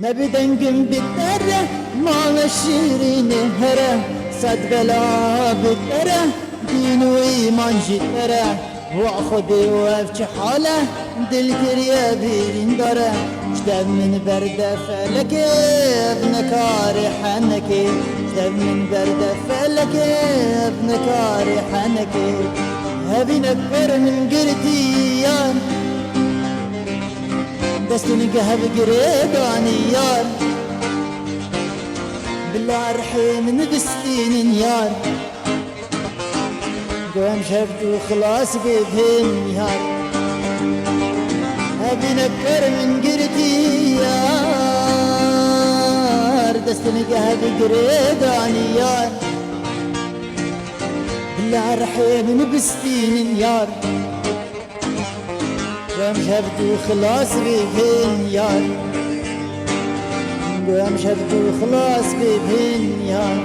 نبي دنقم بالدرة مال الشيرين هرة صد بلا بالدرة دين وإيمان جدرة وأخذي وأفش حالة دل كريا بيرين دارة جدب من بردة فلك ابن كاري حنكي جدب من بردة فلك ابن كاري حنكي هبي نكبر من قرتي يار دستني قهب قريباني يار بالله رحيم نبستين يار قوم شفت وخلاص بيبهن يار هبي نكبر من قرتي يار دستني قهب قريباني يار بالله رحيم نبستين يار قوم شفت وخلاص بيبهن يار قوم شفت وخلاص بيبهن يار